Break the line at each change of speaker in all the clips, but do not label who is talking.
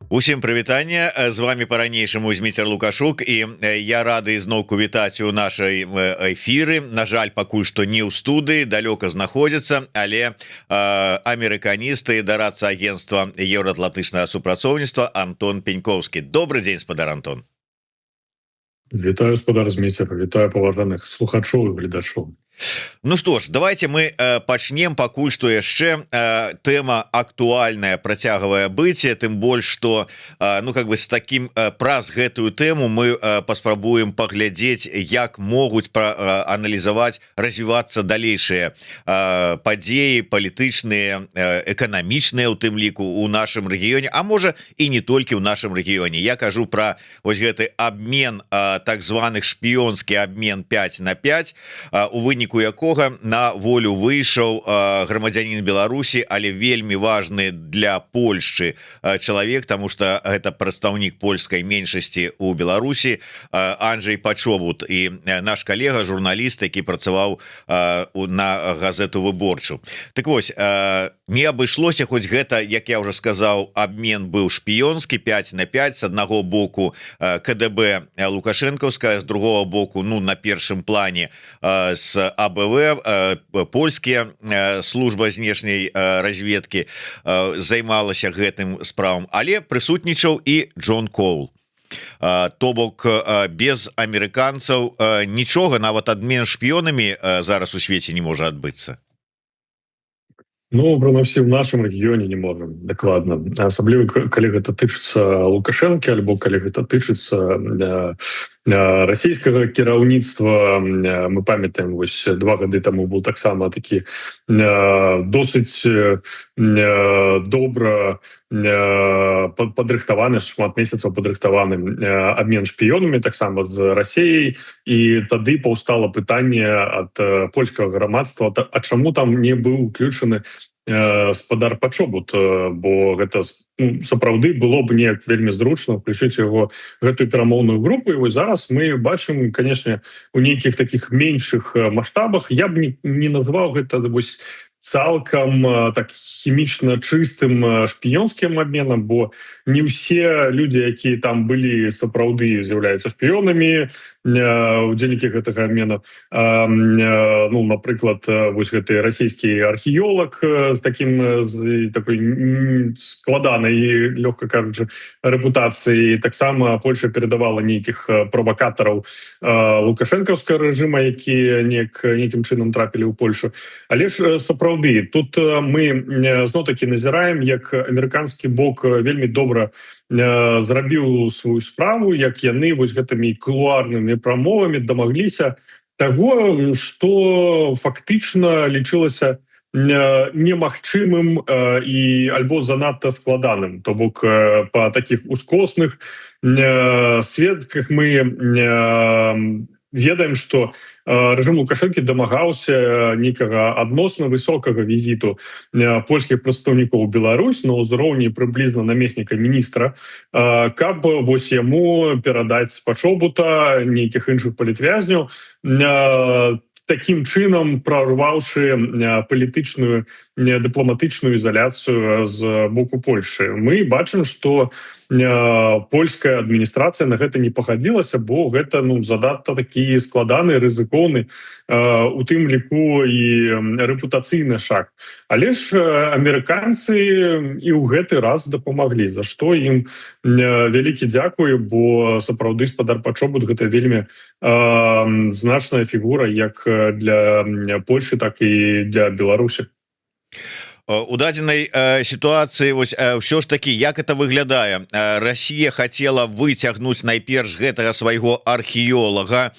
Усім прывітанне, з вами по-ранейшаму Зміцер Лукашук, і я рады ізноўку вітаць у нашай эфіры. На жаль, пакуль што не ў студыі, далёка знаходзіцца, але амерыканісты, дарадца агентства еўраатлантычнага супрацоўніцтва Антон Пенькоўскі. Добры дзень, спадар Антон.
Вітаю, спадар Зміцер, вітаю паважаных слухачоў і гледачоў.
Ну что ж, давайте мы пачнем, пакуль што яшчэ тэма актуальная, працягвае быць, тым больш што ну как бы с таким праз гэтую тэму мы паспрабуем паглядзець, як могуць аналізаваць, развівацца далейшыя падзеі палітычныя, эканамічныя, у тым ліку у нашым рэгіёне, а можа і не толькі ў нашым рэгіёне. Я кажу пра вось гэты абмен, так званых шпіёнскі абмен 5 на 5, у выніку якога на волю выйшаў грамадзянін Беларусі, але вельмі важны для Польшчы чалавек, тому что гэта прадстаўнік польскай меншасці у Беларусі, Анджей Пачобут, і наш калега, журналіст, які працаваў на газету «Выборчу». Так вось, не абышлося, хоць гэта, як я уже сказаў, абмен быў шпіёнскі 5 на 5, с аднаго боку КДБ лукашэнкаўская, з другого боку, ну, на першым плане с АБВ, польскія служба знешняй разведкі займалася гэтым справам, але прысутнічаў і Джон Коул. То бок без амерыканцаў нічога, нават абмен шпіёнамі зараз у свеце не можа адбыцца.
Ну, прынамсі, в нашым рэгіёне не можам, дакладна. Асабліва, калі гэта тычыцца Лукашэнкі, альбо калі гэта тычыцца расійскага кіраўніцтва. Мы памятаем, вось 2 гады таму быў таксама такі досыць добра падрыхтаваны, шмат месяцаў падрыхтаваны абмен шпіёнамі таксама з Расіяй, і тады паўстала пытанне ад польскага грамадства, а чаму там не быў уключаны спадар Пачобут, бо гэта сапраўды было б неяк вельмі зручна включыць яго гэтую перамоўную групу. І вось зараз мы бачым, канешне, у нейкіх такіх меншых маштабах. Я б не назваў гэта вось цалкам так хімічна чыстым шпіёнскім абменам, бо не ўсе людзі, якія там былі, сапраўды з'яўляюцца шпіёнамі, удзельнікі гэтага абмена. Ну, напрыклад, вось гэты расійскі археолог з такой складанай, лёгка кажучы, рэпутацыяй. Таксама Польша перадавала нейкіх правакатараў лукашэнкаўскага рэжыма, якія нейкім чынам трапілі ў Польшу. Але ж сапраўды тут мы зноў-такі назіраем, як амерыканскі бок вельмі добра зрабіў сваю справу, як яны вось гэтымі кулуарнымі прамовамі дамагліся таго, што фактычна лічылася немагчымым і альбо занадта складаным. То бок па такіх ускосных сведках мы ведаем, што рэжым Лукашэнкі дамагаўся нейкага адносна высокага візіту польскіх прадстаўнікоў у Беларусь на ўзроўні прыблізна намесніка міністра, каб вось яму перадаць Пачобута, нейкіх іншых палітвязняў, такім чынам прарваўшы палітычную дыпламатычную ізаляцыю з боку Польшы. Мы бачым, што польская адміністрацыя на гэта не пагадзілася, бо гэта занадта такі складаны, рызыкоўны, у тым ліку і рэпутацыйны шаг. Але ж амерыканцы і ў гэты раз дапамаглі, за што ім вялікі дзякуй, бо сапраўды спадар Пачобут гэта вельмі значная фігура як для Польшы, так і для Беларусі.
У дадзенай сітуацыі вось ўсё ж такі, як это выглядае? Расія хацела выцягнуць найперш гэтага свайго археолага,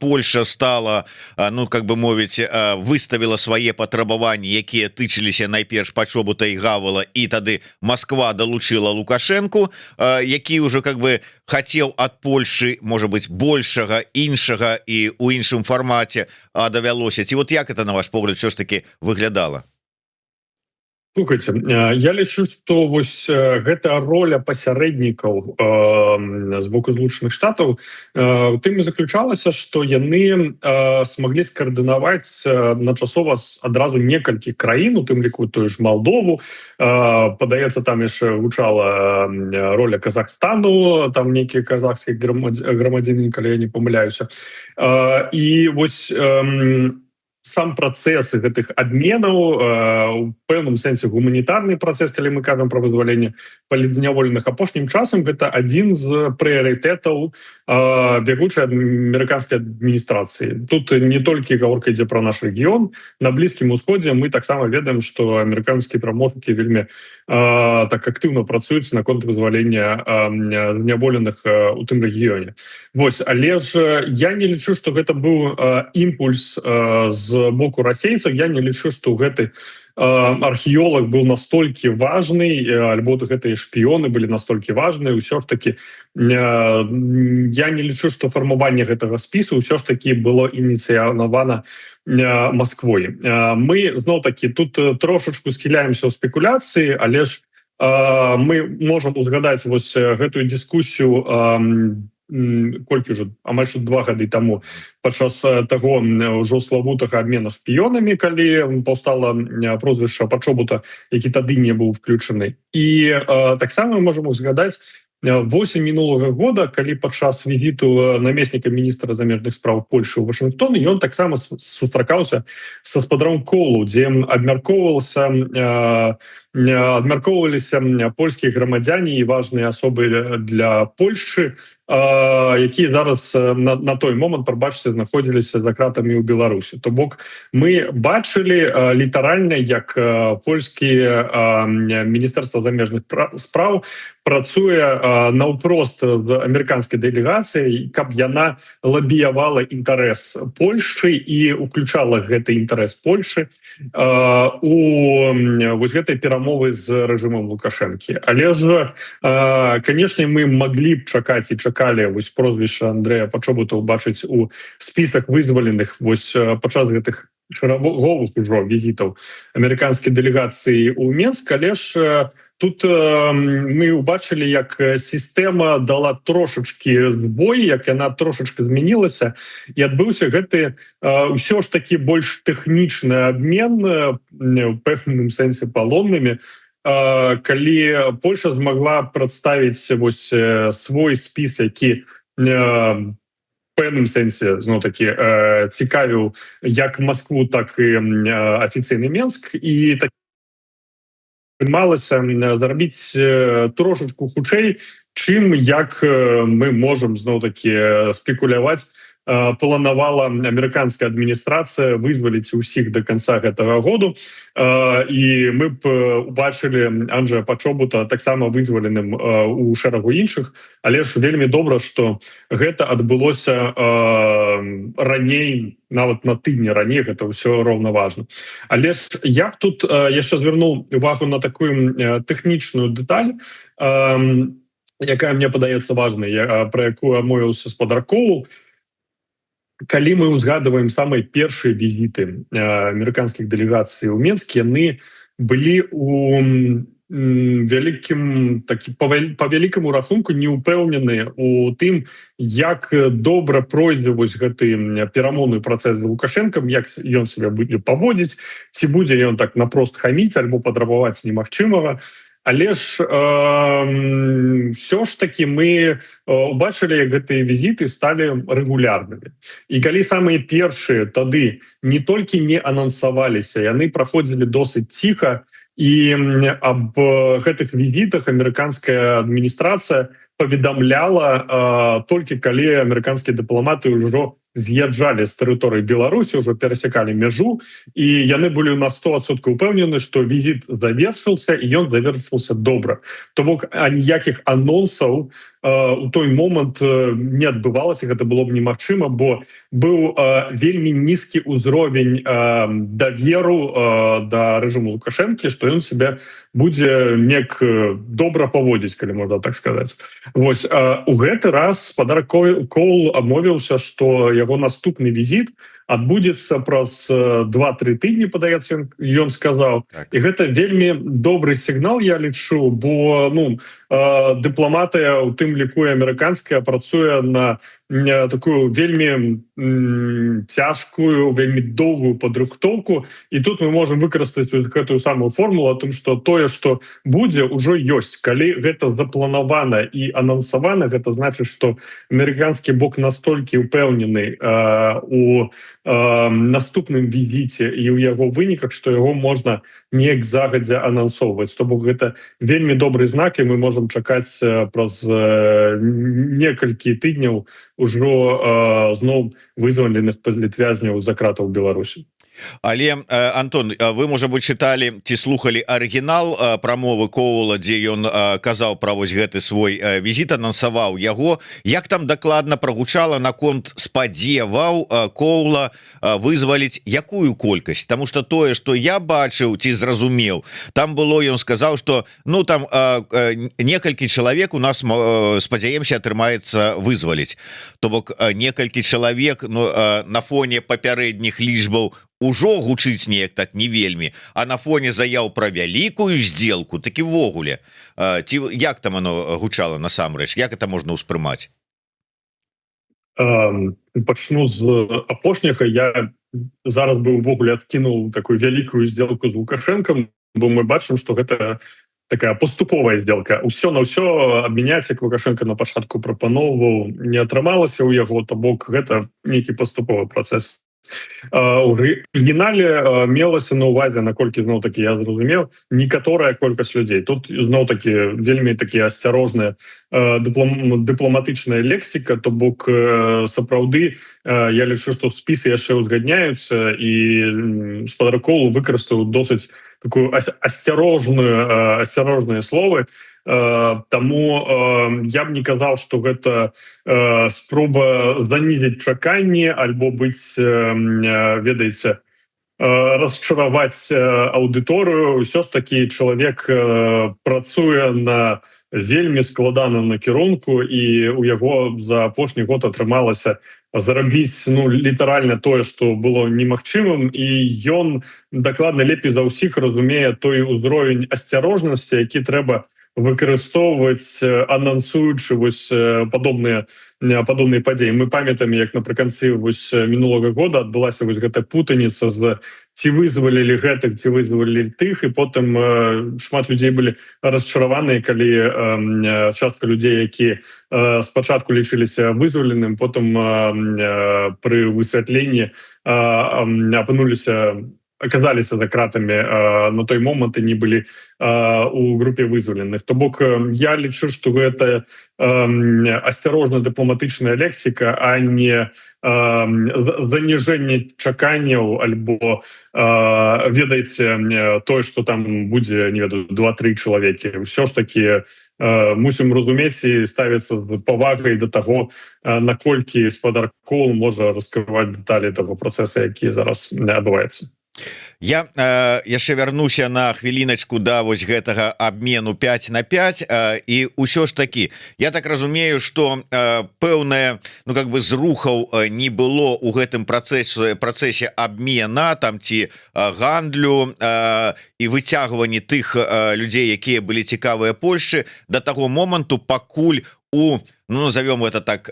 Польша стала, ну, как бы мовіць, выставила свае патрабаванні, якія тычыліся найперш Пачобута і Гавала, і тады Москва далучыла Лукашэнку, які ўжо как бы хацеў ад Польшы, можа быць, большага, іншага і ў іншым фармаце, а давялося. Ці вот як это, на ваш погляд, все ж таки выглядала?
Слухайте, я лічу, што вось гэта роля пасярэднікаў з боку Злучаных Штатаў у тым і заключалася, што яны смаглі скаардынаваць начасова адразу некалькі краін, у тым ліку тую ж Малдову. Падаецца, там яшчэ гучала роля Казахстану, там нейкі казахскі грамадзянін, калі я не памыляюся. І вось сам працэс гэтых абменаў у пэўным сэнсе гуманітарны працэс, калі мы кажам пра вызваленне палітзняволеных, апошнім часам гэта адзін з прыярытэтаў бягучай амерыканскай адміністрацыі. Тут не толькі гаворка ідзе пра наш рэгіён. На Блізкім Усходзе мы таксама ведаем, што амерыканскія прамоўнікі вельмі так актыўна працуюць наконт вызвалення зняволеных у тым рэгіёне. Вось, але ж я не лічу, што гэта быў імпульс з боку расейцаў. Я не лічу, што гэты археолог был настолькі важный, альбо гэтыя шпіёны былі настолькі важныя. Усё ж таки я не лічу, што фармаванне гэтага спісу ўсё ж таки было ініцыявана Масквой. Мы зноў-таки тут трошачку схіляемся ў спекуляцыі, але ж мы можам узгадаць вось гэтую дыскусію колькі ўжо амаль 2 гады таму падчас таго ўжо славутага абмена шпіёнамі, калі паўстала прозвішча Пачобута, які тады не быў включаны. І таксама мы можам узгадаць восень мінулага года, калі падчас візіту намесніка міністра замежных спраў Польшы ў Вашынгтон, ён таксама сустракаўся са спадаром Колу, дзе адмяркоўваліся польскія грамадзяне і важныя асобы для Польшчы, якія зараз на той момант, прабачце, знаходзіліся за кратамі ў Беларусі. То бок мы бачылі літаральна, як польскія міністэрства замежных спраў працуе наўпрост з амерыканскай дэлегацыяй, каб яна лабіявала інтарэс Польшчы і уключала гэты інтарэс Польшчы у вось гэтай перамовы з рэжымам Лукашэнкі. Але ж, канешне, мы маглі б чакаць і чакалі вось прозвішча Андрэя Пачобута убачыць у спісах вызваленых вось падчас гэтых шараговых ужо візітаў амерыканскай дэлегацыі ў Менск. Але ж тут мы убачылі, як сістэма дала трошачкі збой, як яна трошачка змянілася, і адбыўся гэты ўсё ж такі больш тэхнічны абмен у пэўным сэнсе палоннымі, калі Польша змагла прадставіць вось свой спіс, які пэўным сэнсе зноў-такі цікавіў як Маскву, так і афіцыйны Менск, і так атрымалася зарабіць трошачку хутчэй, чым як мы можам зноў-такі спекуляваць планавала амерыканская адміністрацыя вызваліць усіх до конца гэтага году. І мы б убачылі Анджэя Пачобута таксама вызваленым у шэрагу іншых. Але ж вельмі добра, што гэта адбылося раней, нават на тыдні раней, гэта ўсё роўна важна. Але ж я б тут яшчэ звярнуў увагу на такую тэхнічную дэталь, якая мне падаецца важнай, пра якую мовіўся спадар Коул. Калі мы ўзгадываем самыя першыя візіты амерыканскіх дэлегацый у Менск, яны былі у вялікім, па вялікаму рахунку неўпэўненыя у тым, як добра пройдзе вось гэты перамоўны працэс з Лукашэнкам, як ён себе будзе паводзіць, ці будзе ён так напрост хаміць альбо падрабаваць немагчымага. Але ж ўсё ж такі мы убачылі, як гэтыя візіты сталі рэгулярнымі. І калі самыя першыя тады не толькі не анансаваліся, яны праходзілі досыць ціха, і аб гэтых візітах амерыканская адміністрацыя паведамляла толькі калі амерыканскія дыпламаты ўжо з'язджалі з тэрыторыі Беларусі, ўжо перасякалі мяжу, і яны былі на 100% упэўнены, што візіт завершыўся, і ён завершыўся добра. То бок аніякіх анонсаў у той момант не адбывалася, гэта было б немагчыма, бо быў вельмі нізкі ўзровень даверу да рэжыму Лукашэнкі, што ён себе будзе неяк добра паводзіць, калі можна так сказаць. Вось, у гэты раз спадар Коул абмовіўся, што яго наступны візіт адбудзецца праз 2-3 тыдні, падаецца, ён сказаў.
Так.
І гэта вельмі добры сігнал, я лічу, бо дыпламатыя, у тым ліку і амерыканская, працуе на такую вельмі цяжкую, вельмі доўгую падрыхтоўку, і тут мы можам выкарыстаць гэтую самую формулу о том, што тое, што будзе, ўжо ёсць. Калі гэта запланавана і анансавана, гэта значыць, што амерыканскі бок настолькі ўпэўнены у наступным візіце і ў яго выніках, што яго можна неяк загадзя анансоўваць. То бок гэта вельмі добры знак, і мы можам чакаць праз некалькі тыдняў ужо зноў вызваленых палітвязняў за кратаў Беларусі.
Але Антон, вы можа быть чыталі ці слухали арыгінал прамовы Коула, дзе ён казаў пра вось гэты свой візіт, анансаваў яго. Як там дакладна прагучала наконт спадзеваў Коула вызваліць якую колькасць? Таму што тое, што я бачыў ці зразумеў, там было, ён сказаў, што там некалькі чалавек у нас, спадзяемся, атрымаецца вызваліць. То бок некалькі чалавек на фоне папярэдніх лічбаў ужо гучыць неяк так не вельмі, а на фоне заяў пра вялікую здзелку такі ввогуле ці як там оно гучала насамрэч, як это можна ўспрымаць?
Пачну з апошняга. Я зараз бы ўвогуле адкінуў такую вялікую здзелку з Лукашэнкам, бо мы бачым, што гэта такая паступовая здзелка. Усё на ўсё абмяняць, як Лукашенко на пачатку прапаноўваў, не атрымалася ў яго, то бок гэта нейкі паступовы працэс. У арыгінале мелася на ўвазе, наколькі зноў-такі я зразумеў, некаторая колькасць людзей. Тут зноў-такі вельмі такія асцярожныя дыпламатычная лексіка, то бок сапраўды я лічу, што спісы яшчэ ўзгадняюцца, і спадар Коул выкарыстаў досыць такую асцярожныя словы. Таму я б не казаў, што гэта спроба занізіць чаканні альбо быць, ведаеце, расчараваць аўдыторыю. Усё ж такі чалавек працуе на вельмі складаным накірунку, і у яго за апошні год атрымалася зарабіць літаральна тое, што было немагчымым, і ён дакладна лепей за ўсіх разумее той узровень асцярожнасці, які трэба выкарыстоўваць, анансуючы вось падобныя падзеі. Мы памятаем, як напрыканцы вось мінулага года адбылася вось гэта путаніца з ці вызвалілі гэтых, ці вызвалілі тых, і потым шмат людзей былі расчараваныя, калі частка людзей, які спачатку лічыліся вызваленым, потым пры высвятленні аказаліся за кратамі на той момант і не былі у групе вызваленых. То бок я лічу, што гэта асцярожна дыпламатычная лексіка, а не заніжэнне чаканняў альбо ведаеце тое, што там будзе, не ведаю, 2-3 чалавекі. Усё ж такі мусім разумець і ставіцца з павагай да таго, наколькі спадар Коул можа раскрываць дэталі таго працэса, які зараз адбываецца.
Я яшчэ вярнуся на хвіліначку да вось гэтага абмену 5 на 5, і ўсё ж такі я так разумею, што пэўнае зрухаў не было ў гэтым працэсе абмена там ці гандлю і выцягванні тых людзей, якія былі цікавыя Польшчы да таго моманту, пакуль назовем это так,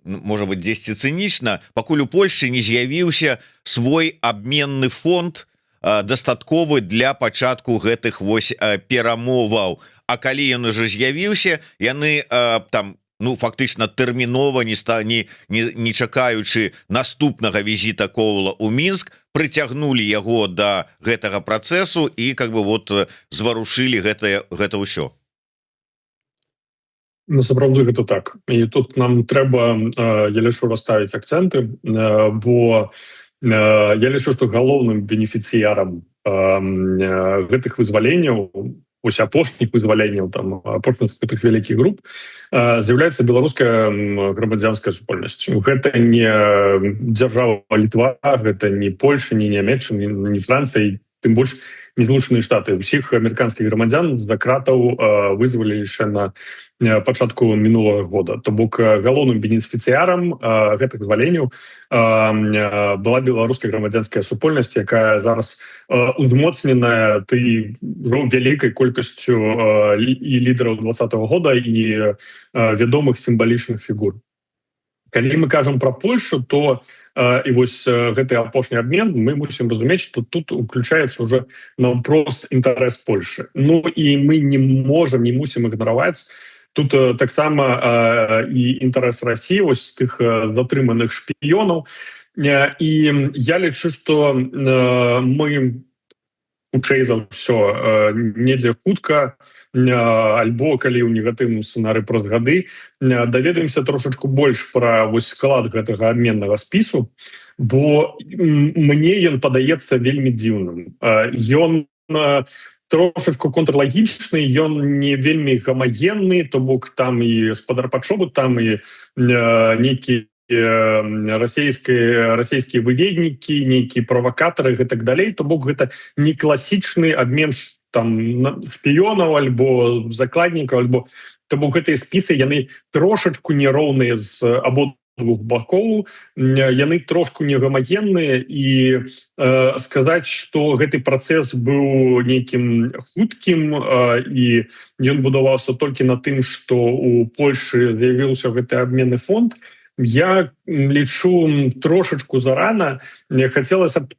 может быть, 10 цынічна, пакуль у Польшчы не з'явіўся свой абменны фонд дастатковы для пачатку гэтых вось перамоваў. А калі ён уже з'явіўся, яны там фактычна тэрмінова, не чакаючы наступнага візіта Коула ў Мінск, прыцягнулі яго да гэтага працэсу і зварушылі гэта ўсё.
Сапраўды гэта так. І тут нам трэба, я лічу, расставіць акцэнты, бо я лічу, што галоўным бенефіцыярам гэтых вызваленняў, ось апошніх вызваленняў, апошніх гэтых вялікіх груп, з'яўляецца беларуская грамадзянская супольнасць. Гэта не дзяржава Літва, гэта не Польша, не Нямецчына, не Францыя, тым больш Злучаныя Штаты. Усіх амерыканскіх грамадзян з кратаў вызвалілі яшчэ на пачатку мінулага года. То бок галоўным бенефіцыярам гэтых вызваленняў была беларуская грамадзянская супольнасць, якая зараз узмоцненая вялікай колькасцю і лідараў 2020 года і вядомых сімвалічных фігур. Калі мы кажам про Польшу, то і вось гэты апошні абмен мы мусім разумець, што тут уключаецца уже наўпрост інтарэс Польшы. Ну і мы не мусім ігнараваць тут таксама і інтарэс Расіі вось тых затрыманых шпіёнаў. І я лічу, што мы хутчэй за ўсё недзе хутка альбо калі ў негатыўным сцэнары праз гады даведаемся трошачку больш пра вось склад гэтага абменнага спісу, бо мне ён падаецца вельмі дзіўным. Ён трошачку контрлагічны, ён не вельмі гамагенны, то бок там і спадар пачобут, там і нейкі расійскія выведнікі, нейкія правакатары і так далей. То бок гэта не класічны абмен там шпіёнаў альбо закладнікаў, альбо то бок гэтыя спісы яны трошачку нероўныя з абодвух бакоў, яны трошку не гамагенныя, і сказаць, што гэты працэс быў нейкім хуткім і ён будаваўся толькі на тым, што у Польшы з'явіўся гэты абменны фонд, я лічу трошачку зарана. Хацелася б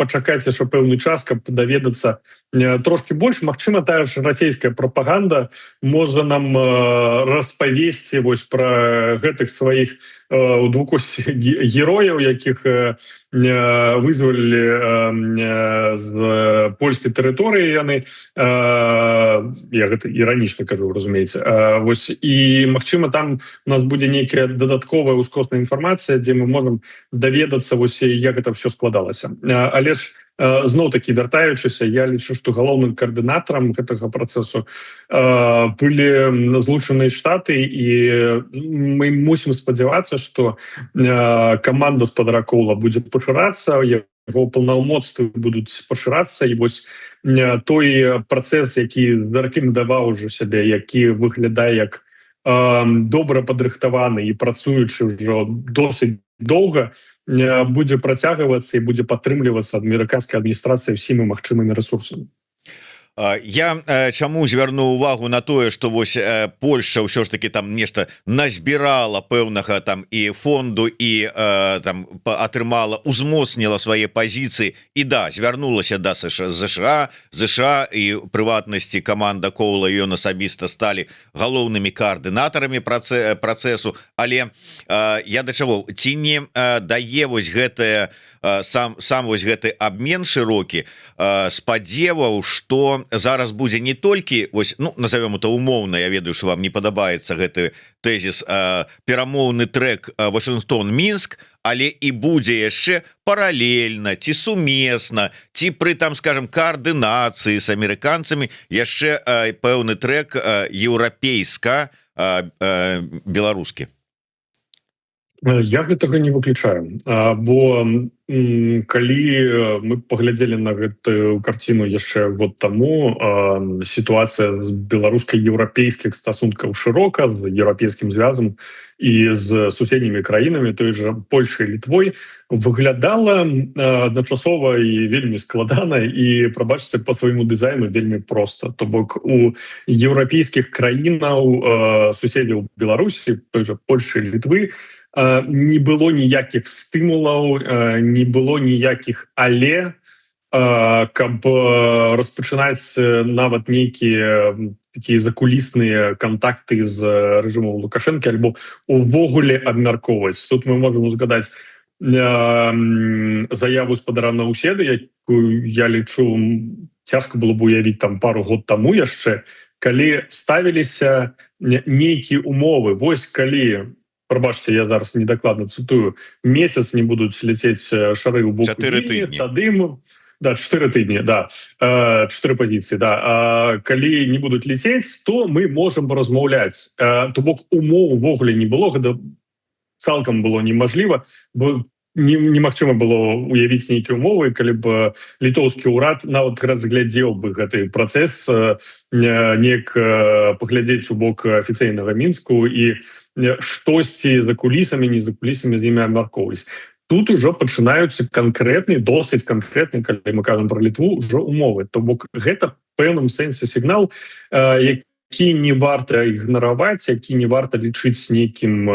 пачакаць яшчэ пэўны час, каб даведацца трошки больш. Магчыма, тая ж расійская прапаганда можа нам распавесці вось пра гэтых сваіх герояў, якіх вызвалілі з польскай тэрыторыі яны. Я гэта іранічна кажу, разумееце. Вось, і магчыма, там у нас будзе нейкая дадатковая ускосная інфармацыя, дзе мы можам даведацца вось як гэта все складалася. Але ж зноў-такі вяртаючыся, я лічу, што галоўным каардынатарам гэтага працэсу былі Злучаныя Штаты, і мы мусім спадзявацца, што каманда спадара Коула будзе пашырацца, яго паўнамоцтвы будуць пашырацца, і вось той працэс, які зарэкамендаваў ужо сябе, які выглядае як добра падрыхтаваны і працуючы ўжо досыць доўга, будзе працягвацца і будзе падтрымлівацца амерыканскай адміністрацыяй усімі магчымымі рэсурсамі.
Я чаму звярну увагу на тое, што вось Польшча ўсё ж таки там нешта назбірала пэўнага там і фонду, і там атрымала, узмоцніла свае пазіцыі, і да, звярнулася да ЗША і прыватнасці каманда Коула, ён асабіста сталі галоўнымі каардынатарамі працэсу. Але я да чаго, ці не дае вось гэтае сам вось гэты абмен шырокі спадзеваў, што зараз будзе не толькі вось, ну, назовем это умоўна, я ведаю, што вам не падабаецца гэты тэзіс, перамоўны трэк Вашынгтон-Мінск, але і будзе яшчэ паралельна ці сумесна, ці пры там, скажем, каардынацыі з амерыканцамі яшчэ пэўны трэк еўрапейска-беларускі.
Я гэтага не выключаю, бо калі мы паглядзелі на гэтую карціну яшчэ год таму, сітуацыя з беларуска-еўрапейскіх стасункаў шырока, з еўрапейскім звязам і з суседнімі краінамі, той жа Польшай, Літвой, выглядала адначасова і вельмі складана, і, прабачце, па свайму дызайну вельмі проста. То бок у еўрапейскіх краінаў, суседзяў Беларусі, той жа Польшай, Літвы, не было ніякіх стымулаў, не было ніякіх але, каб распачынаць нават нейкія такія закулісныя кантакты з рэжымом Лукашэнкі альбо увогуле абмяркоўваць. Тут мы можам узгадаць заяву спадара Наўседы, якую, я лічу, цяжка было б уявіць там пару год таму яшчэ, калі ставіліся нейкія умовы. Вось калі, прабачце, я зараз недакладна цытую, месяц не будуць ляцець шары ў боку лініі, тады мы... Да, 4 тыдні, да, 4 пазіцыі, да. Калі не будуць летець, то мы можам размаўляць. То бок умоў увогуле не было, гэта цалкам было немажліва, бо немагчыма было уявіць нейкія умовы, калі б літоўскі ўрад нават разглядзеў бы гэты працэс, неяк паглядзець у бок афіцыйнага Мінску і штосьці за кулісамі, не за кулісамі з імі абмяркоўваць. Тут ужо пачынаюцца канкрэтны, досыць канкрэтны, калі мы кажам пра Літву, ўжо умовы. То бок гэта пэўным сэнсе сігнал, які не варта ігнараваць, які не варта лічыць нейкім,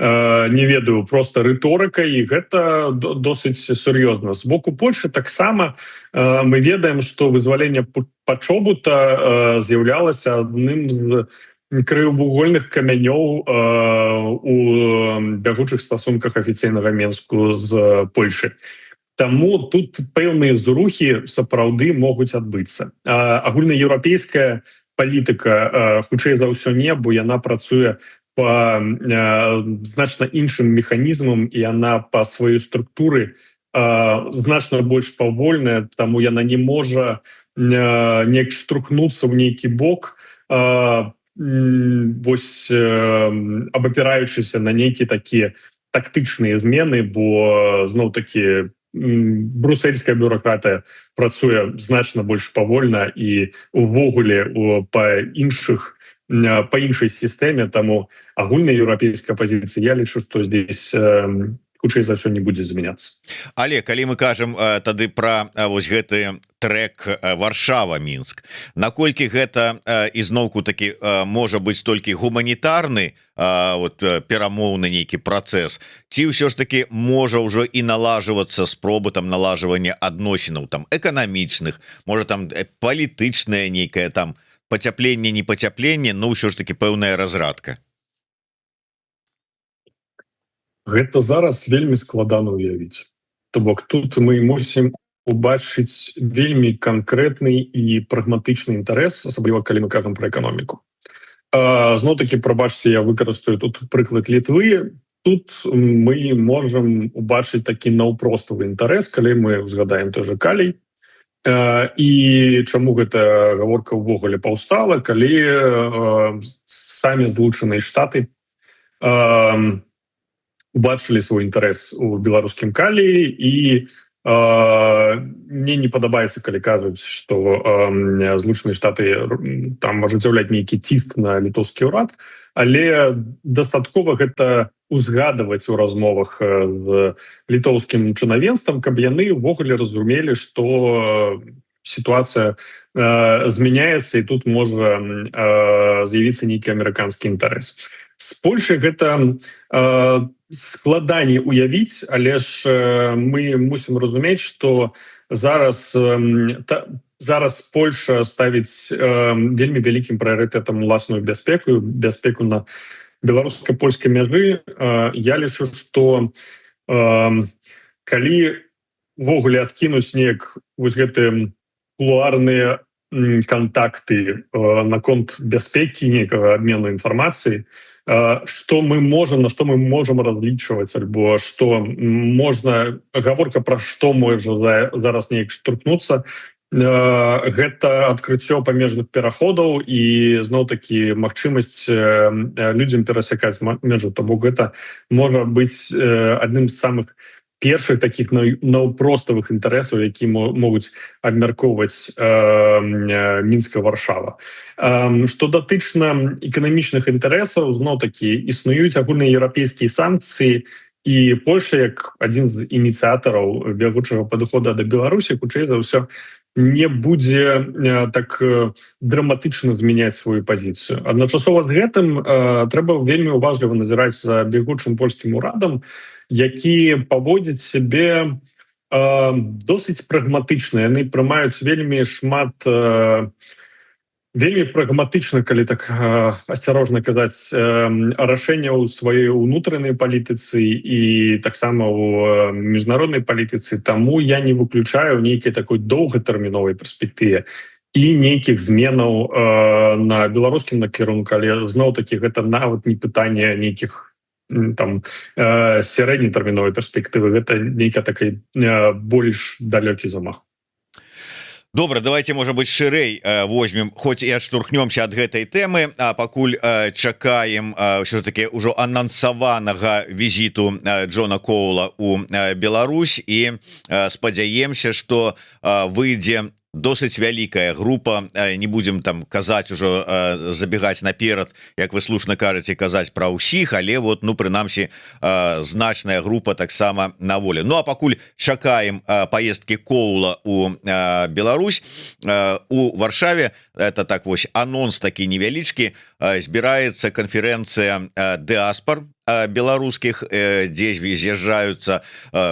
не ведаю, просто рыторыкай, і гэта досыць сур'ёзна. З боку Польшы таксама мы ведаем, што вызваленне Пачобута з'яўлялася адным з краевугольных камянёў у бягучых стасунках афіцыйнага Мінску з Польшай. Таму тут пэўныя зрухі сапраўды могуць адбыцца. Агульнаеўрапейская палітыка, хутчэй за ўсё не, бо яна працуе па значна іншым механізмам, і яна па сваёй структуры значна больш павольная, таму яна не можа неяк штурхнуцца ў нейкі бок, вось абапіраючыся на нейкія такія тактычныя змены, бо зноў-такі брусельская бюрократыя працуе значна больш павольна і увогуле па іншай сістэме, таму агульная еўрапейская пазіцыя, я лічу, што здесь хутчэй за ўсё не будзе змяняцца.
Але калі мы кажам тады пра вось гэты трек Варшава-Мінск, наколькі гэта ізноўку такі можа быць толькі гуманітарны перамоўны нейкі працэс, ці ўсё ж таки можа ўжо і налажвацца спробы там налажвання адносінаў там эканамічных, можа там палітычнае нейкае там пацяпленне, не пацяпленне, но ўсё ж таки пэўная разрадка.
Гэта зараз вельмі складана ўявіць. То бок тут мы мусім убачыць вельмі канкрэтны і прагматычны інтарэс, асабліва калі мы кажам пра эканоміку. Зноў-такі, прабачце, я выкарыстаю тут прыклад Літвы. Тут мы можам убачыць такі наўпроставы інтарэс, калі мы узгадаем той же Калій. І чаму гэта гаворка ўвогуле паўстала, калі самі Злучаныя Штаты убачылі свой інтарэс у беларускім Каліі, і мне не падабаецца, калі кажуць, што Злучаныя Штаты там ажыццяўляць нейкі ціск на літоўскі ўрад, але дастаткова гэта узгадаваць у размовах з літоўскім чынавенствам, каб яны ўвогуле разумелі, што сітуацыя змяняецца, і тут можа з'явіцца нейкі амерыканскі інтарэс. З Польшай гэта складаней уявіць, але ж мы мусім разумець, што зараз Польша ставіць вельмі вялікім прыярытэтам уласную бяспеку на беларуска-польскай мяжы. Я лічу, што калі ўвогуле адкінуць неяк вось гэтыя кулуарныя кантакты наконт бяспекі, нейкага абмену інфармацыі, на што мы можам разлічваць, альбо што можна, гаворка пра што можа зараз неяк штурхнуцца, гэта адкрыццё памежных пераходаў і зноў-такі магчымасць людзям перасякаць межу. То бок гэта можа быць адным з самых першых таких наўпроставых інтарэсаў, які могуць абмяркоўваць Мінска-Варшава. Што датычна эканамічных інтарэсаў, зноў-такі існуюць агульнаеўрапейскія санкцыі, і Польша, як адзін з ініцыятараў бягучага падыхода да Беларусі, хутчэй за ўсё не будзе так драматычна змяняць сваю пазіцыю. Адначасова з гэтым трэба вельмі уважліва назіраць за бягучым польскім урадам, які паводзяць сябе досыць прагматычна. Яны прымаюць вельмі шмат, вельмі прагматычна, калі так асцярожна казаць, рашэння ў сваёй унутранай палітыцы і таксама ў міжнароднай палітыцы. Таму я не выключаю нейкай такой доўгатэрміновай перспектыве і нейкіх зменаў на беларускім накірунку, але зноў-такі гэта нават не пытанне нейкіх там сярэднетэрміновай перспектывы, гэта нейка такой больш далёкі замах.
Добра, давайте, можа быть, шырэй возьмем, хоць і адштурхнёмся ад гэтай тэмы, а пакуль чакаем ўсё ж таки ўжо анансаванага візіту Джона Коула у Беларусь і спадзяемся, што выйдзе досыць вялікая група, не будем там казаць ужо забегаць наперад, як вы слушна кажаце, казаць пра ўсіх, але вот, ну, прынамсі значная група таксама на волі. Ну а пакуль чакаем поездки Коула у Беларусь, у Варшаве, это так вось анонс такі невялічкі, збіраецца канферэнцыя дыаспор беларускіх, дзе з'язджаюцца,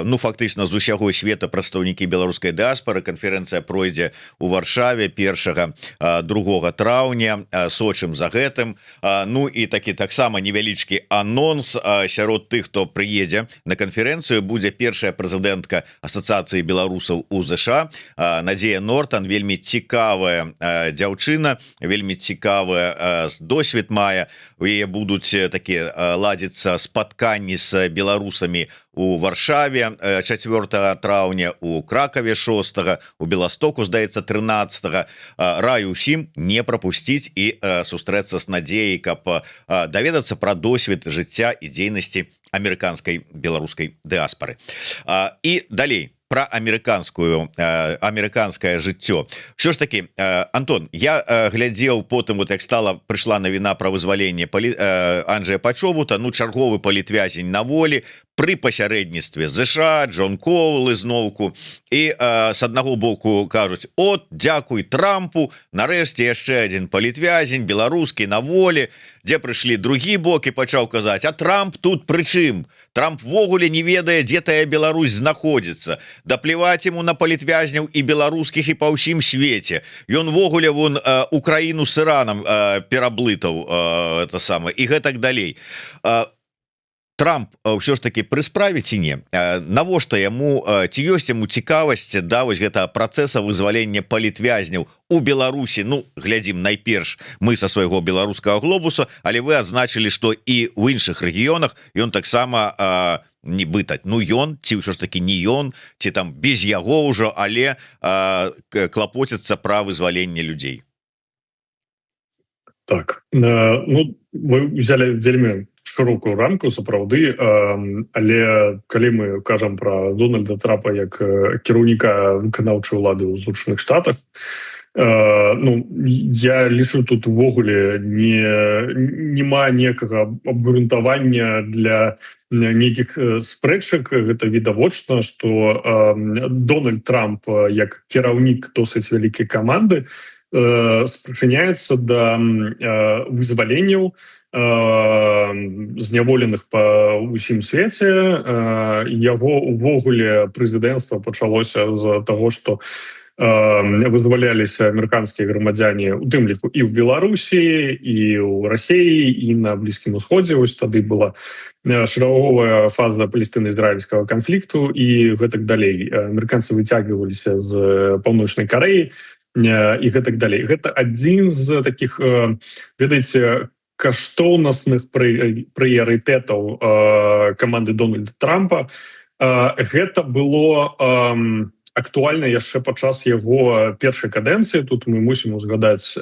ну, фактычна з усяго света прадстаўнікі беларускай дыаспоры. Канферэнцыя пройдзе у Варшаве 1-2 траўня, сочым за гэтым. Ну і такі таксама невялічкі анонс сярод тых, хто прыедзе на канферэнцыю, будзе першая прэзідэнтка асацыяцыі беларусаў у ЗША Надзея Нортан. Вельмі цікавая дзяўчына, вельмі цікавая досвед мае. У яе будуць такі ладзіцца спатканні з беларусамі у Варшаве 4 траўня, у Кракаве 6, у Беластоку, здаецца, 13. Раю ўсім не прапусціць і сустрэцца з Надзеяй, каб даведацца пра досвед жыцця і дзейнасці амерыканскай беларускай дыаспары. І далей про амерыканскае жыццё. Що ж таки, Антон, я глядзеў потым, вот як прыйшла навіна пра вызваленне Анджэя Пачобута, ну, чарговы палітвязень на волі, пры пасярэдніцтве ЗША, Джон Коул ізноўку. І з аднаго боку кажуць: от, дзякуй Трампу, нарэшце яшчэ адзін палітвязень беларускі на волі. Дзе прыйшлі другі бок і пачаў казаць: а Трамп тут пры чым? Трамп ввогуле не ведае, дзе тая Беларусь знаходзіцца. Дапліваць ему на палітвязняў і беларускіх, і па ўсім свеце. Ён ввогуле вон Украіну с Іранам пераблытаў, это самае, і гэтак далей. Трамп ўсё ж таки пры справе ці не? Навошта яму, ці ёсць яму цікавасць да вось гэтага працэса вызвалення палітвязняў у Беларусі? Ну, глядзім найперш мы са свайго беларускага глобуса, але вы адзначылі, што і ў іншых рэгіёнах ён таксама нібыта, ну, ён, ці ўсё ж таки не ён, ці там без яго ўжо, але клапоціцца пра вызваленне людзей.
Так, ну, вы взяли вельмі шырокую рамку, сапраўды, але калі мы кажам пра Дональда Трампа як кіраўніка выканаўчай улады ў Злучаных Штатах, ну, я лічу, тут увогуле нема некага абгрунтавання для нейкіх спрэчак. Гэта відавочна, што Дональд Трамп як кіраўнік досыць вялікай каманды спрычыняецца да вызваленняў зняволеных па ўсім свеце. Яго увогуле прэзідэнцтва пачалося з таго, што вызваляліся амерыканскія грамадзяне, у тым ліку і ў Беларусі, і ў Расіі, і на Блізкім Усходзе. Вось тады была шэраговая фаза палестына-ізраільскага канфлікту і гэтак далей. Амерыканцы выцягваліся з Паўночнай Карэі і гэтак далей. Гэта адзін з такіх, ведаеце, каштоўнасных прыярытэтаў каманды Дональда Трампа. Гэта было актуальна яшчэ падчас яго першай кадэнцыі. Тут мы мусім узгадаць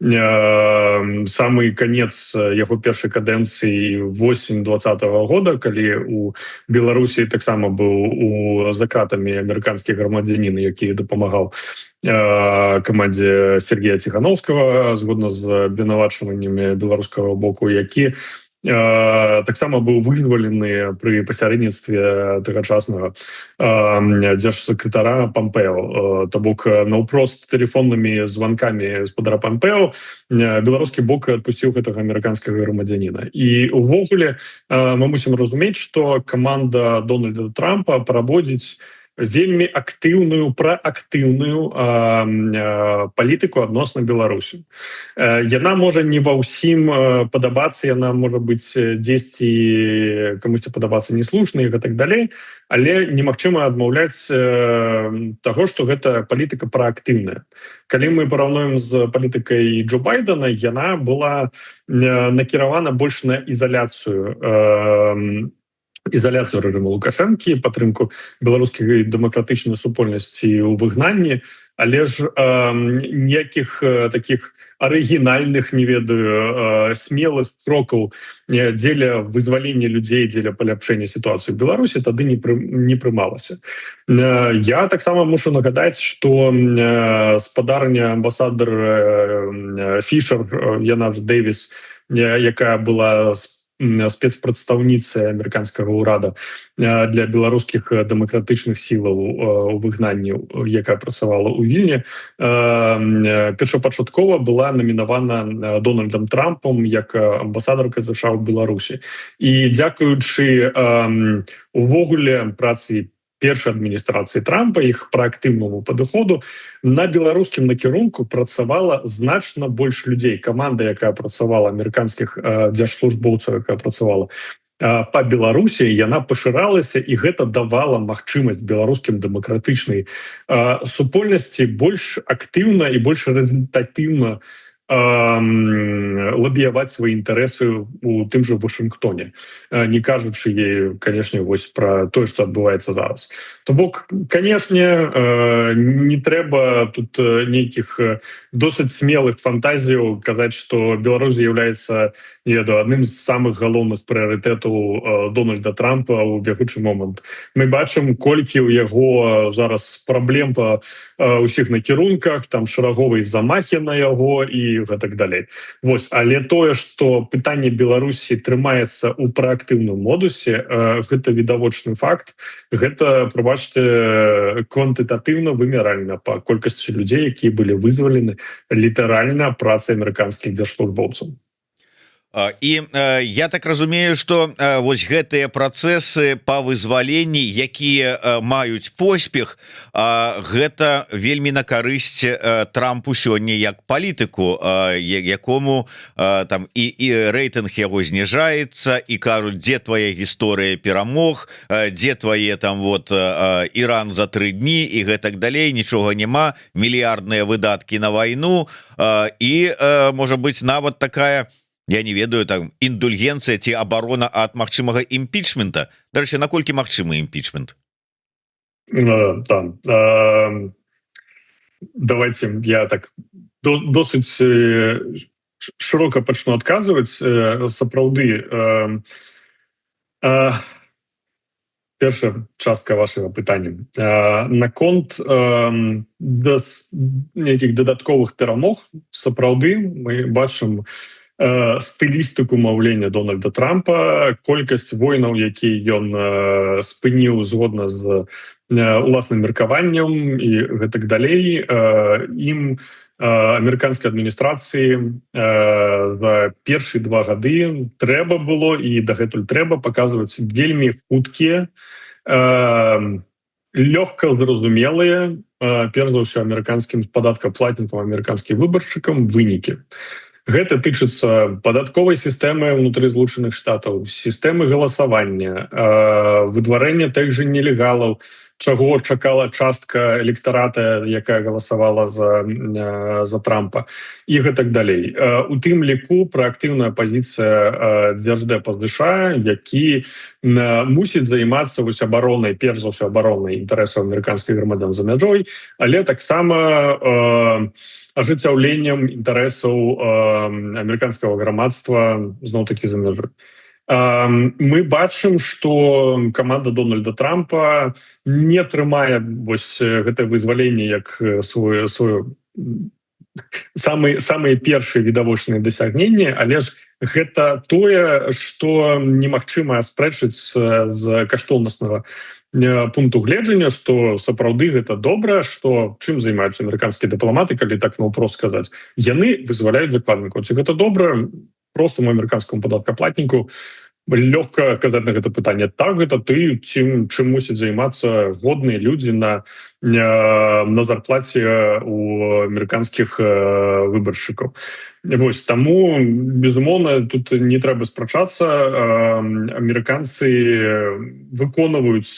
самы канец яго першай кадэнцыі восень 2020 года, калі у Беларусі таксама быў за кратамі амерыканскі грамадзянін, які дапамагаў камандзе Сергея Ціхановскага згодна з абвінавачваннямі беларускага боку, які таксама быў вызвалены пры пасярэдніцтве тагачаснага дзяржсакратара Пампео. То бок наўпрост тэлефоннымі званкамі спадара Пампео беларускі бок адпусціў гэтага амерыканскага грамадзяніна. І увогуле мы мусім разумець, што каманда Дональда Трампа праводзіць вельмі актыўную, праактыўную палітыку адносна Беларусі. Яна можа не ва ўсім падабацца, яна можа быць дзесьці камусьці падабацца неслушна і гэтак далей, але немагчыма адмаўляць таго, што гэта палітыка праактыўная. Калі мы параўнуем з палітыкай Джо Байдена, яна была накіравана больш на ізаляцыю ізаляцыю рэжыму Лукашэнкі, падтрымку беларускай дэмакратычнай супольнасці ў выгнанні, але ж ніякіх таких арыгінальных, не ведаю, смелых крокаў дзеля вызвалення людзей, дзеля паляпшэння сітуацыі ў Беларусі тады не прымалася. Я таксама мушу нагадаць, што спадарня амбасадар Фішер, яна ж Дэвіс, якая была спецпрадстаўніцай амерыканскага ўрада для беларускіх дэмакратычных сілаў у выгнанні, якая працавала ў Вільні, першапачаткова была намінавана Дональдам Трампам як амбасадарка ЗША ў Беларусі. І дзякуючы увогуле працы першай адміністрацыі Трампа, іх праактыўнаму падыходу, на беларускім накірунку працавала значна больш людзей. Каманда, якая працавала, амерыканскіх дзяржслужбоўцаў, якая працавала па Беларусі, яна пашыралася, і гэта давала магчымасць беларускім дэмакратычнай супольнасці больш актыўна і больш рэзультатыўна лабіяваць свае інтарэсы у тым жа Вашынгтоне, не кажучы ей, канешне, вось пра тое, што адбываецца зараз. То бок, канешне, не трэба тут нейкіх досыць смелых фантазіяў казаць, што Беларусь з'яўляецца адным з самых галоўных прыярытэтаў Дональда Трампа ў бягучы момант. Мы бачым, колькі ў яго зараз праблем па ўсіх накірунках, там шараговыя замахі на яго і гэтак далей. Вось, але тое, што пытанне Беларусі трымаецца ў праактыўным модусе, гэта відавочны факт. Гэта, прабачце, квантытатыўна вымяральна па колькасці людзей, якія былі вызвалены літаральна працай амерыканскіх дзяржслужбоўцаў.
І я так разумею, што вось гэтыя працэсы па вызваленні, якія маюць поспех, гэта вельмі на карысць Трампу сёння як палітыку, якому там і рэйтынг яго зніжаецца, і кажуць, дзе твая гісторыя перамог, дзе твае там вот Іран за 3 дні і гэтак далей, нічога няма, мільярдныя выдаткі на вайну, і можа быць нават такая, я не ведаю, там індульгенцыя ці абарона ад магчымага імпічмента. Дарэчы, наколькі магчымы імпічмент?
Давайте я так досыць шырока пачну адказваць. Сапраўды, першая частка вашага пытання. Наконт нейкіх дадатковых перамог, сапраўды мы бачым стылістыку маўлення Дональда Трампа, колькасць войнаў, які ён спыніў згодна з уласным меркаваннем і гэтак далей. Ім амерыканскай адміністрацыі за першыя 2 гады трэба было, і дагэтуль трэба паказваць вельмі хуткія, лёгка зразумелыя, перш за ўсё амерыканскім падаткаплатнікам, амерыканскім выбаршчыкам вынікі. Гэта тычыцца падатковай сістэмы ўнутры Злучаных Штатаў, сістэмы галасавання, выдварэння тых жа нелегалаў, чаго чакала частка электарата, якая галасавала за Трампа, і гэтак далей. У тым ліку праактыўная пазіцыя Дзярждэпа ЗША, які мусіць займацца вось абаронай, перш за ўсё абаронай інтарэсаў амерыканскіх грамадзян за мяжой, але таксама ажыццяўленнем інтарэсаў амерыканскага грамадства зноў-такі за мяжой. Мы бачым, што каманда Дональда Трампа не трымае вось гэтае вызваленне як свое самыя першыя відавочныя дасягненні, але ж гэта тое, што немагчыма аспрэчыць з каштоўнаснага пункту гледжання, што сапраўды гэта добра, што чым займаюцца амерыканскія дыпламаты, калі так наўпрост сказаць. Яны вызваляюць закладнікаў. Ці гэта добра? Простаму амерыканскаму падаткаплатніку лёгка адказаць на гэта пытанне. Так, гэта чым мусяць займацца годныя людзі на на зарплаце у амерыканскіх выбаршчыкаў. Вось таму безумоўна тут не трэба спрачацца. Амерыканцы выконваюць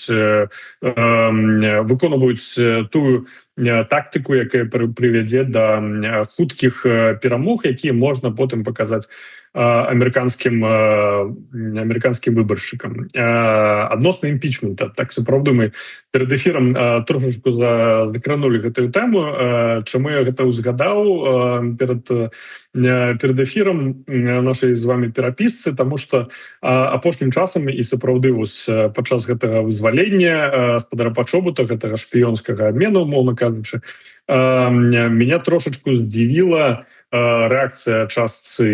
тую тактыку, якая прывядзе да хуткіх перамог, якія можна потым паказаць амерыканскім выбаршчыкам. Адносна імпічмента, так сапраўды мы перад эфірам трошачку закранули гэтую тэму. Чаму я гэта узгадаў перад эфірам нашай з вами перапісцы, таму што апошнім часам і сапраўды падчас гэтага вызвалення спадара пачобута, гэтага шпіёнскага абмену, умоўна кажучы, меня трошачку здзівіла рэакцыя частцы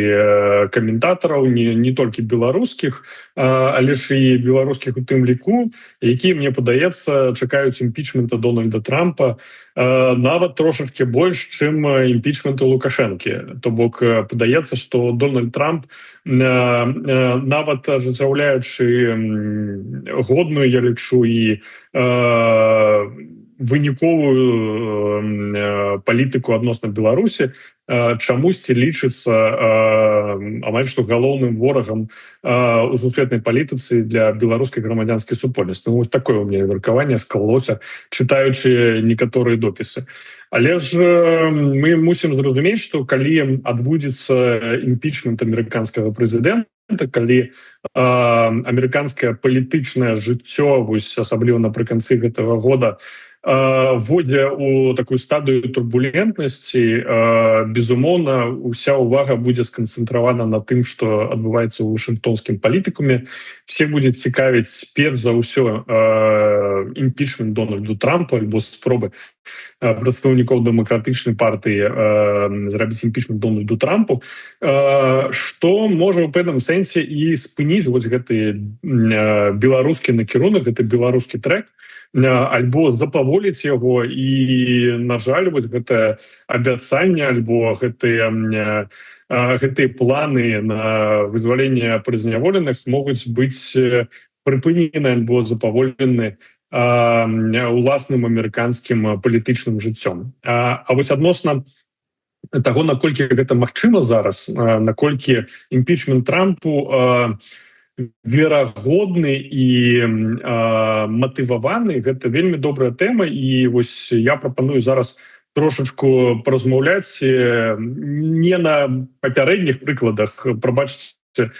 каментатараў, не толькі беларускіх, але ж і беларускіх у тым ліку, якія, мне падаецца, чакаюць імпічмента Дональда Трампа нават трошачкі больш, чым імпічмента Лукашэнкі. То бок падаецца, што Дональд Трамп, нават ажыццяўляючы годную, я лічу, і выніковую палітыку адносна Беларусі, чамусьці лічыцца амаль што галоўным ворагам у сусветнай палітыцы для беларускай грамадзянскай супольнасці. Вось такое у меня меркаванне склалося, чытаючы некаторыя допісы. Але ж мы мусім зразумець, што калі адбудзецца імпічмент амерыканскага прэзідэнта, калі амерыканскае палітычнае жыццё, вось асабліва напрыканцы гэтага года, вводзе у такую стадыю турбулентнасці, безумоўна, уся ўвага будзе сканцэнтравана на тым, што адбываецца ў вашынгтонскім палітыкуме. Все будзе цікавіць перш за ўсё імпічмент Дональду Трампу альбо спробы прадстаўнікоў дэмакратычнай партыі зрабіць імпічмент Дональду Трампу, што можа ў пэўным сэнсе і спыніць вось гэты беларускі накірунак, гэты беларускі трэк, альбо запаволіць яго. І, на жаль, вот гэтае абяцанне альбо гэтыя планы на вызваленне прызняволеных могуць быць прыпынены альбо запаволены уласным амерыканскім палітычным жыццём. А вось адносна таго, наколькі гэта магчыма зараз, наколькі імпічмент Трампу верагодны і матываваны, гэта вельмі добрая тэма. І вось я прапаную зараз трошачку паразмаўляць не на папярэдніх прыкладах. Прабачце,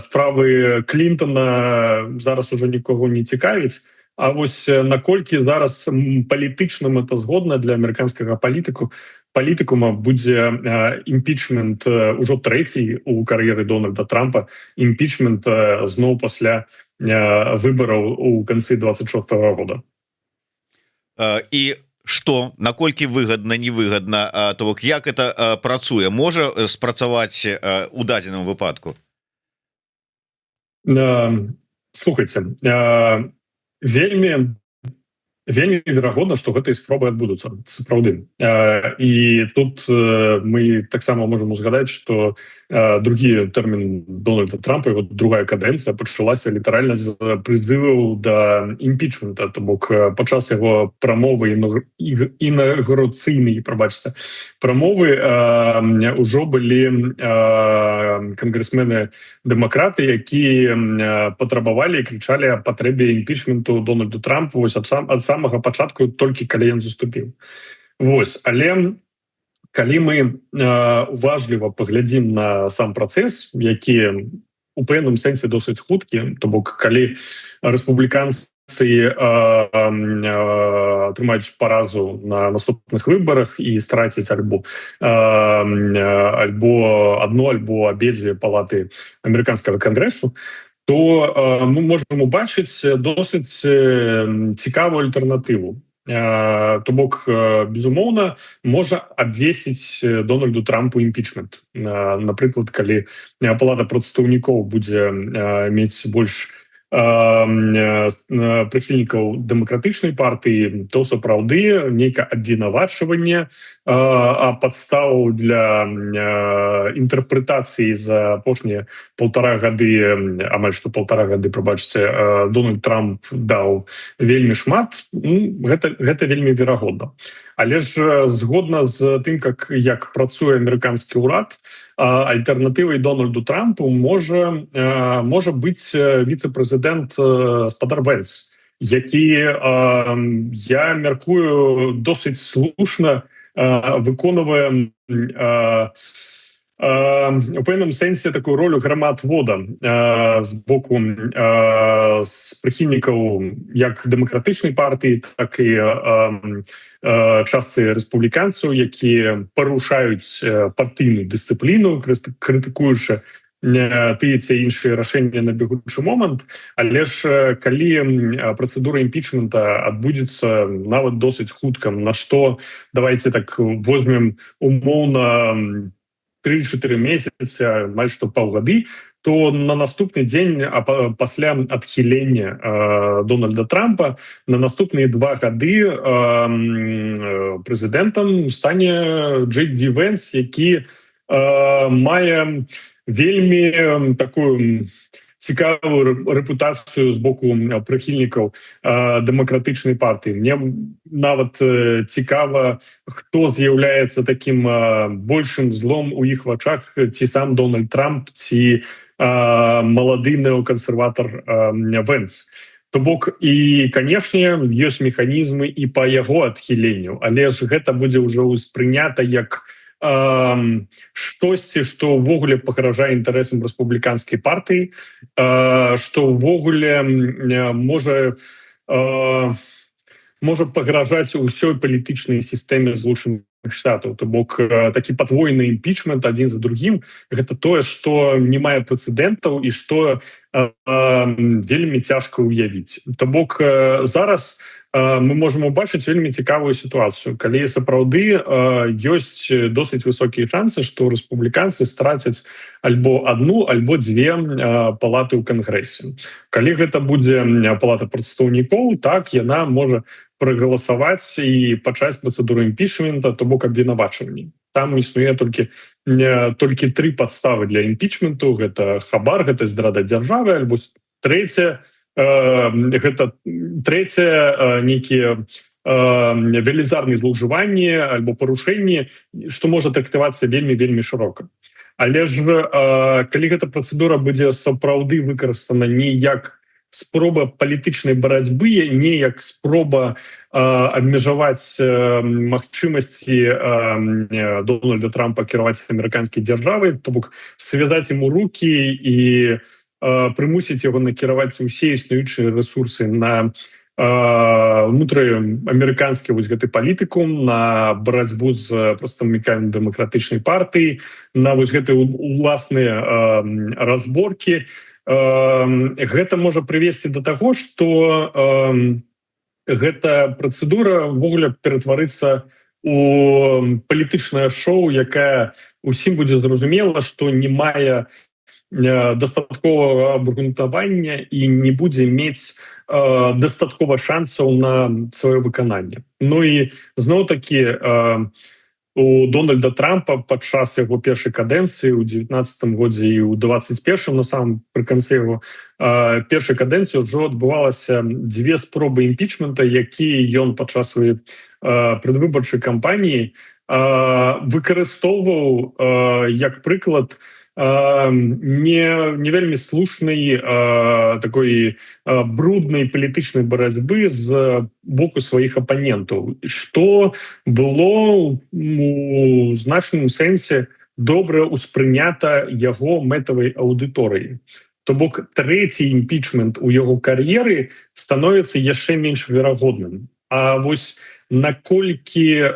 справы Клінтона зараз ужо нікого не цікавіць, а вось наколькі зараз палітычна мэтазгодна для амерыканскага палітыкума будзе імпічмент ужо трэці у кар'еры Дональда Трампа, імпічмент зноў пасля выбараў у канцы 26-го года.
І што, наколькі выгадна, невыгадна, то бок як это працуе, можа спрацаваць у дадзеным выпадку?
Слухайце, вельмі верагодна, што гэтыя спробы адбудуцца, сапраўды. І тут мы таксама можам узгадаць, што другі тэрмін Дональда Трампа, его другая кадэнцыя пачалася літаральна з прызываў да імпічмента. То бок падчас яго прамовы інаўгурацыйнай, прабачце, прамовы ўжо былі кангрэсмены дэмакраты, якія патрабавалі і крычалі аб патрэбе імпічменту Дональду Трампу вось ад самага пачатку, толькі калі ён заступіў. Вось, але калі мы уважліва паглядзім на сам працэс, які у пэўным сэнсе досыць хуткі, то бок калі рэспубліканцы атрымаюць паразу на наступных выбарах і страціць альбо адно, альбо абедзве палаты амерыканскага кангрэсу, то мы можам убачыць досыць цікавую альтэрнатыву. То бок, безумоўна, можа абвесіць Дональду Трампу імпічмент. Напрыклад, калі палата прадстаўнікоў будзе мець больш прыхільнікаў дэмакратычнай партыі, то сапраўды нейкае абвінавачванне, а падставу для інтэрпрэтацыі за апошнія полтора гады, амаль што полтора гады, прабачце, Дональд Трамп даў вельмі шмат, гэта вельмі верагодна. Але ж згодна з тым, як працуе амерыканскі ўрад, альтэрнатывай Дональду Трампу можа быць віцэ-прэзідэнт спадар Вэнс, які, я мяркую, досыць слушна выконвае у пэўным сэнсе такую ролю грамадвода з боку з прыхільнікаў як дэмакратычнай партыі, так і частцы рэспубліканцаў, якія парушаюць партыйную дысцыпліну, крытыкуючы тыя ці іншыя рашэнні на бегучы момант. Але ж калі працэдура імпічмента адбудзецца нават досыць хутка, на што давайте так возьмем умоўна 3-4 месяцы, амаль што паўгады, то на наступны дзень пасля адхілення Дональда Трампа на наступныя 2 гады прэзідэнтам стане Джей Ді Вэнс, які мае вельмі такую цікавую рэпутацыю з боку прыхільнікаў дэмакратычнай партыі. Мне нават цікава, хто з'яўляецца такім большым злом у іх вачах, ці сам Дональд Трамп, ці малады неокансерватар Вэнс. То бок, і, канешне, ёсць механізмы і па яго адхіленню, але ж гэта будзе ўжо ўспрынята як штосьці, што ўвогуле пагражае інтарэсам рэспубліканскай партыі, што ўвогуле можа пагражаць усёй палітычнай сістэме Злучаных Штатаў. То бок, такі падвойны імпічмент адзін за другім, гэта тое, што не мае прэцэдэнтаў і што вельмі цяжка ўявіць. То бок, зараз мы можам убачыць вельмі цікавую сітуацыю, калі сапраўды ёсць досыць высокія шансы, што рэспубліканцы страцяць альбо одну, альбо 2 палаты ў кангрэсе. Калі гэта будзе палата прадстаўнікоў, так, яна можа прагаласаваць і пачаць працэдуру імпічмента, то бок абвінавачванні. Там існуе толькі 3 падставы для імпічменту. Гэта хабар, гэта здрада дзяржавы, альбо гэта трэцяе нейкія велізарныя злоўжыванні альбо парушэнні, што можа трактавацца вельмі шырока. Але ж калі гэта працэдура будзе сапраўды выкарыстана не як спроба палітычнай барацьбы, не як спроба абмежаваць магчымасці Дональда Трампа кіраваць амерыканскай дзяржавай, то бок связаць яму рукі і прымусіць яго накіраваць усе існуючыя рэсурсы на внутриамерыканскі вось гэты палітыкум, на барацьбу з прадстаўнікамі дэмакратычнай партыі, на вось гэты уласныя разборкі. Гэта можа прывесці да таго, што гэта працэдура ўвогуле ператварыцца у палітычнае шоу, якая усім будзе зразумела, што не мае дастатковага абгрунтавання і не будзе мець дастаткова шансаў на сваё выкананне. Ну і зноў-такі у Дональда Трампа падчас яго першай кадэнцыі ў 19 годзе і ў 21 на самом прыканцы яго першай кадэнцыі ўжо адбывалася 2 спробы імпічмента, якія ён падчас сваёй прадвыбарчай кампаніі выкарыстоўваў як прыклад не вельмі слушнай такой бруднай палітычнай барацьбы з боку сваіх апанентаў, што было у значным сэнсе добра ўспрынята яго мэтавай аўдыторыі. То бок, 3-й імпічмент у яго кар'еры становіцца яшчэ менш верагодным. А вось наколькі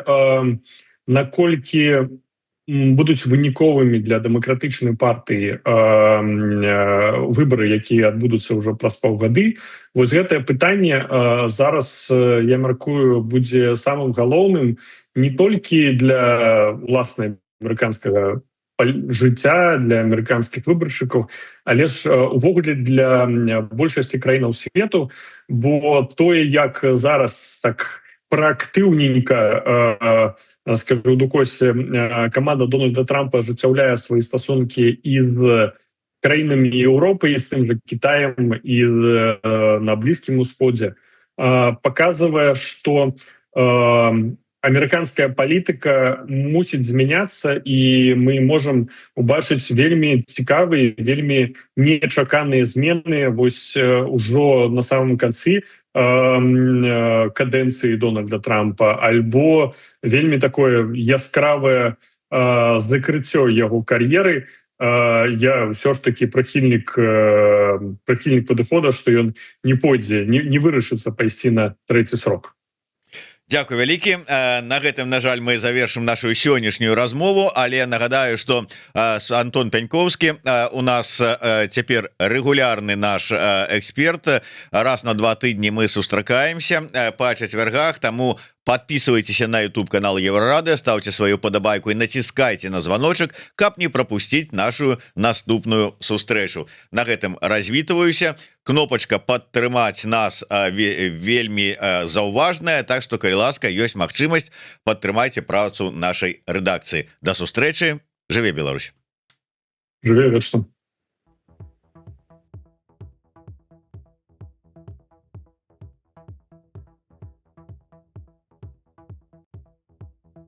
будуць выніковымі для дэмакратычнай партыі выбары, якія адбудуцца ўжо праз паўгады, вось гэтае пытанне зараз, я мяркую, будзе самым галоўным не толькі для уласнай амерыканскага жыцця для амерыканскіх выбаршчыкаў, але ж увогуле для большасці краінаў свету, бо тое, як зараз так праактыўненька, скажу дукось, каманда Дональда Трампа ажыццяўляе свае стасункі і з краінамі Еўропы, і з тым же Кітаем, і на Блізкім Усходзе, показывае, што амерыканская палітыка мусіць змяняцца, і мы можам убачыць вельмі цікавыя, вельмі нечаканыя змены вось ужо на самом канцы кадэнцыі Дональда Трампа, альбо вельмі такое яскравае закрыццё яго кар'еры. Я ўсё ж таки прыхільнік падыхода, што ён не пойдзе, не вырашыцца пайсці на трэці срок.
Дякую вялікі. На гэтым, на жаль, мы завершым нашу сённяшнюю размову, але нагадаю, што Антон Пяньковскі у нас цяпер рэгулярны наш эксперт. Раз на 2 тыдні мы сустракаемся па чацвяргах, таму подписывайтесь на YouTube канал Еврорады, ставьте свою подобайку и натискайте на звоночек, каб не пропустить нашу наступную сустрэчу. На гэтым развітваюся. Кнопочка падтрымаць нас вельмі заўважная, так что, калі ласка, ёсць магчымасць, падтрымайце працу нашай рэдакцыі. Да сустрэчы. Жыве Беларусь.
Жыве вечна.